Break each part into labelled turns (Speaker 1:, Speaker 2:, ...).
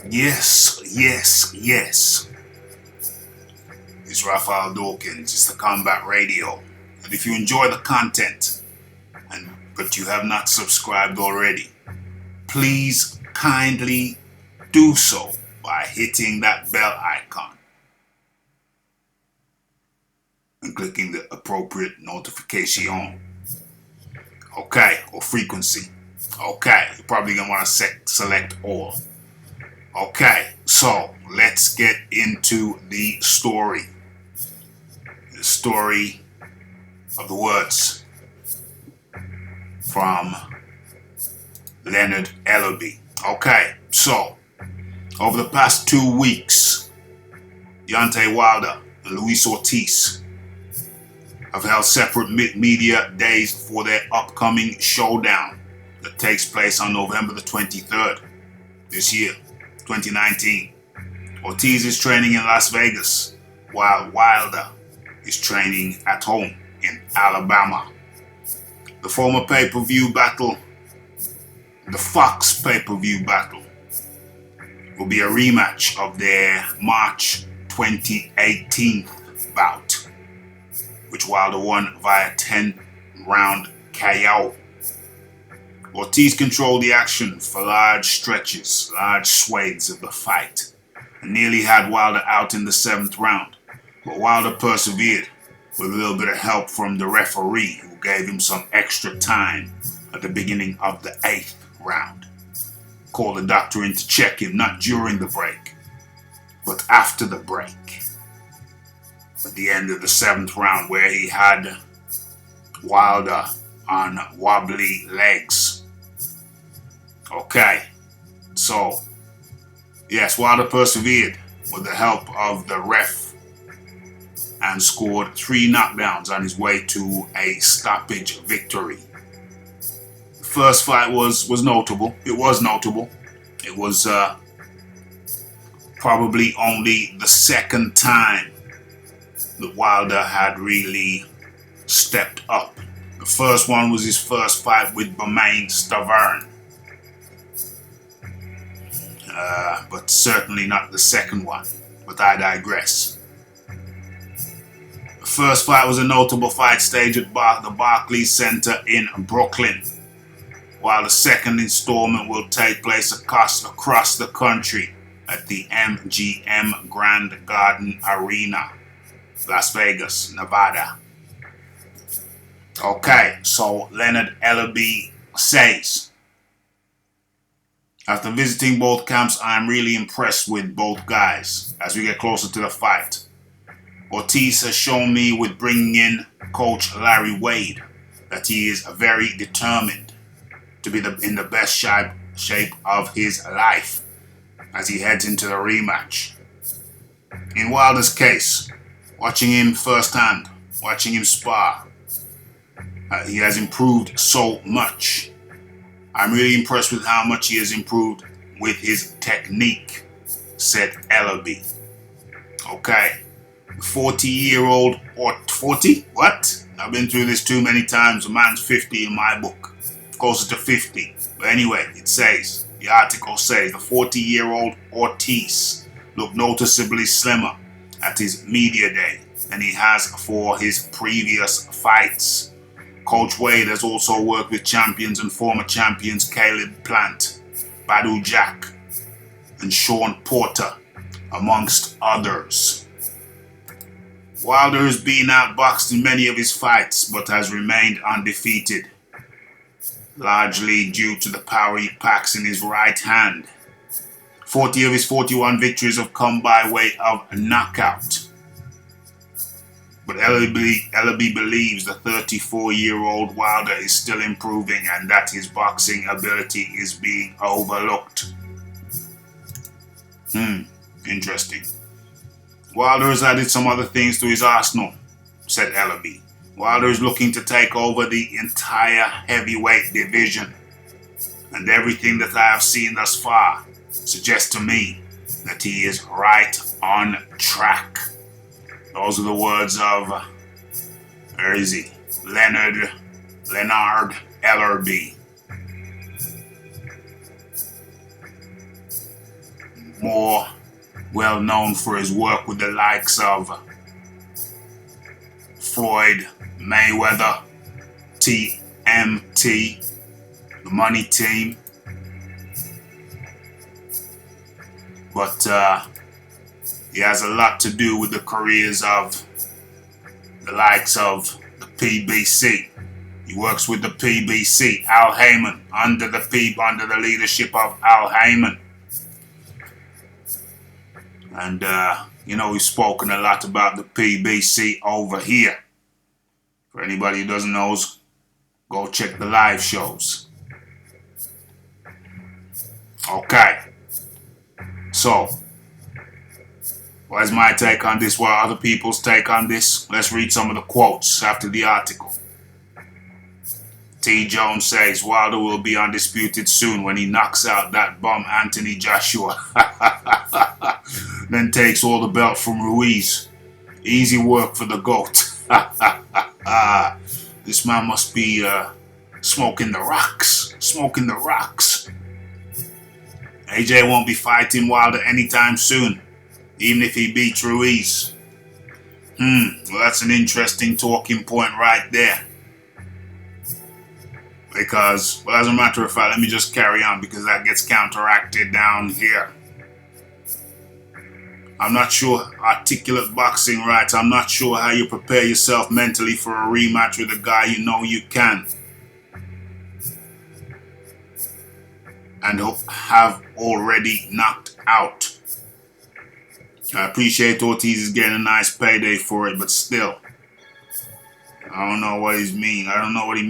Speaker 1: Yes, yes, yes. It's Raphael Dawkins. It's the Combat Radio. And if you enjoy the content, but you have not subscribed already, please kindly do so by hitting that bell icon and clicking the appropriate notification. Okay, or frequency. Okay, you're probably gonna want to select all. Okay, so let's get into the story. The story of the words from Leonard Ellerby. Okay, so over the past 2 weeks, Deontay Wilder and Luis Ortiz have held separate media days for their upcoming showdown that takes place on November the 23rd this year, 2019. Ortiz is training in Las Vegas, while Wilder is training at home in Alabama. The former pay-per-view battle, the Fox pay-per-view battle, will be a rematch of their March 2018 bout, which Wilder won via 10-round KO. Ortiz controlled the action for large stretches, large swathes of the fight, and nearly had Wilder out in the 7th round. But Wilder persevered with a little bit of help from the referee, who gave him some extra time at the beginning of the 8th round. Called the doctor in to check him, not during the break, but after the break. At the end of the 7th round, where he had Wilder on wobbly legs. Okay, so yes, Wilder persevered with the help of the ref and scored 3 knockdowns on his way to a stoppage victory. The first fight was notable. It was notable. It was probably only the second time that Wilder had really stepped up. The first one was his first fight with Bermane Stavern, but certainly not the second one. But I digress. The first fight was a notable fight staged at the Barclays Center in Brooklyn, while the second installment will take place across the country at the MGM Grand Garden Arena, Las Vegas, Nevada. Okay, so Leonard Ellerby says, after visiting both camps, I am really impressed with both guys as we get closer to the fight. Ortiz has shown me with bringing in Coach Larry Wade that he is very determined to be in the best shape of his life as he heads into the rematch. In Wilder's case, watching him firsthand, watching him spar, he has improved so much. I'm really impressed with how much he has improved with his technique, said Ellerby. Okay, 40-year-old, or 40? What? I've been through this too many times. A man's 50 in my book, closer to 50. But anyway, the article says, the 40-year-old Ortiz looked noticeably slimmer at his media day than he has for his previous fights. Coach Wade has also worked with champions and former champions Caleb Plant, Badou Jack, and Sean Porter, amongst others. Wilder has been outboxed in many of his fights, but has remained undefeated, largely due to the power he packs in his right hand. 40 of his 41 victories have come by way of knockout. But Ellerby believes the 34-year-old Wilder is still improving and that his boxing ability is being overlooked. Interesting. Wilder has added some other things to his arsenal, said Ellerby. Wilder is looking to take over the entire heavyweight division, and everything that I have seen thus far suggests to me that he is right on track. Those are the words of, where is he? Lenard Ellerby. more well known for his work with the likes of Floyd Mayweather, TMT, the Money Team. But he has a lot to do with the careers of the likes of the PBC. He works with the PBC, Al Heyman, under the leadership of Al Heyman. And we've spoken a lot about the PBC over here. For anybody who doesn't know, go check the live shows. Okay. So, what is my take on this? What are other people's take on this? Let's read some of the quotes after the article. T. Jones says Wilder will be undisputed soon when he knocks out that bum Anthony Joshua. Then takes all the belt from Ruiz. Easy work for the GOAT. This man must be smoking the rocks. Smoking the rocks. AJ won't be fighting Wilder anytime soon, even if he beats Ruiz. Well, that's an interesting talking point right there. Because, well, as a matter of fact, let me just carry on because that gets counteracted down here. I'm not sure, articulate boxing rights, I'm not sure how you prepare yourself mentally for a rematch with a guy you know you can. And have already knocked out. I appreciate Ortiz is getting a nice payday for it, but still. I don't know what he means. I don't know what he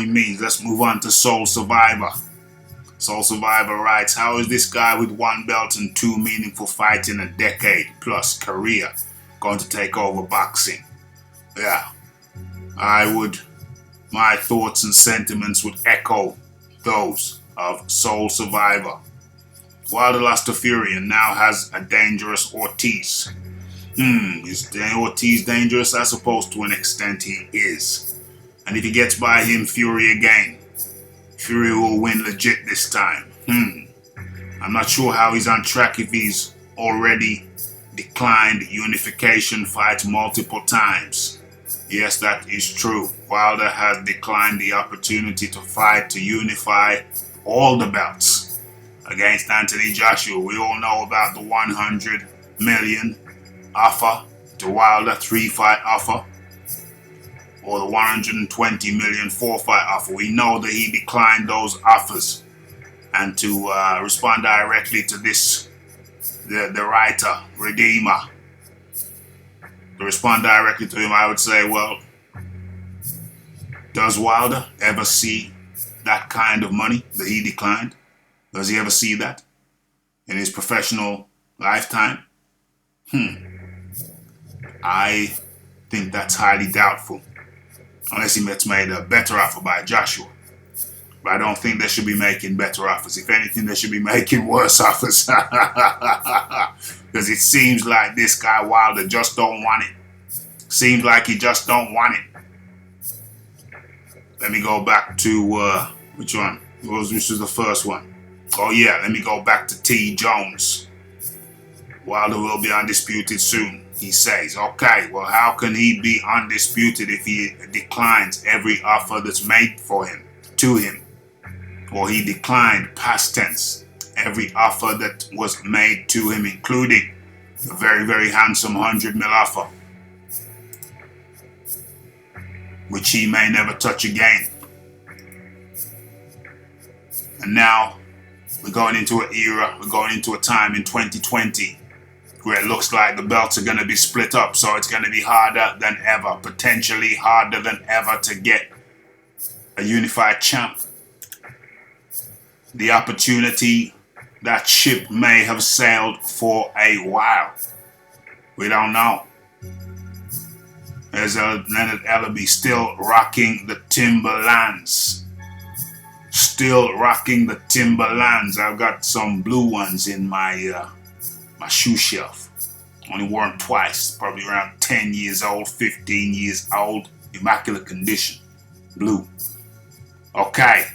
Speaker 1: means. Let's move on to Soul Survivor. Soul Survivor writes, how is this guy with one belt and 2 meaningful fights in a decade plus career going to take over boxing? Yeah, my thoughts and sentiments would echo those of Soul Survivor. Wilder lost to Fury and now has a dangerous Ortiz. Is Ortiz dangerous? I suppose to an extent he is. And if he gets by him, Fury again, Fury will win legit this time. I'm not sure how he's on track if he's already declined unification fights multiple times. Yes, that is true. Wilder has declined the opportunity to fight to unify all the belts against Anthony Joshua. We all know about the 100 million offer to Wilder 3-fight offer, or the 120 million 4-fight offer. We know that he declined those offers. And to respond directly to this, the writer, Redeemer, to respond directly to him, I would say, well, does Wilder ever see that kind of money that he declined? Does he ever see that in his professional lifetime? I think that's highly doubtful. Unless he gets made a better offer by Joshua. But I don't think they should be making better offers. If anything, they should be making worse offers. Because it seems like this guy Wilder just don't want it. Seems like he just don't want it. Let me go back to, which one? Which was the first one? Oh yeah, let me go back to T. Jones. Wilder will be undisputed soon, he says. Okay, well, how can he be undisputed if he declines every offer that's made to him? Or he declined, past tense, every offer that was made to him, including the very, very handsome 100 mil offer, which he may never touch again. And now we're going into an era, we're going into a time in 2020 where it looks like the belts are going to be split up, so it's going to be harder than ever, potentially harder than ever to get a unified champ. The opportunity, that ship may have sailed for a while. We don't know. There's Leonard Ellerby still rocking the Timberlands. Still rocking the Timberlands. I've got some blue ones in my shoe shelf. Only wore them twice. Probably around 10 years old, 15 years old. Immaculate condition. Blue. Okay.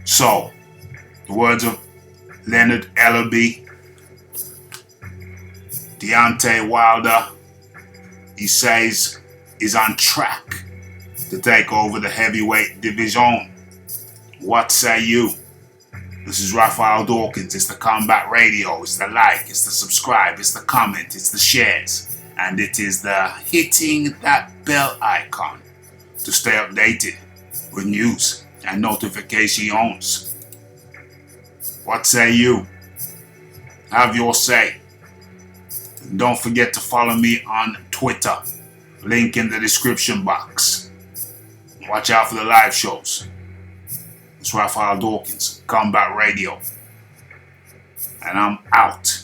Speaker 1: So, the words of Leonard Ellerby Deontay Wilder, he says, is on track to take over the heavyweight division. What say you? This is Raphael Dawkins. It's the Combat Radio. It's the like, it's the subscribe, it's the comment, it's the shares, and it is the hitting that bell icon to stay updated with news and notifications. What say you? Have your say. And don't forget to follow me on Twitter. Link in the description box. Watch out for the live shows. It's Raphael Dawkins, Combat Radio. And I'm out.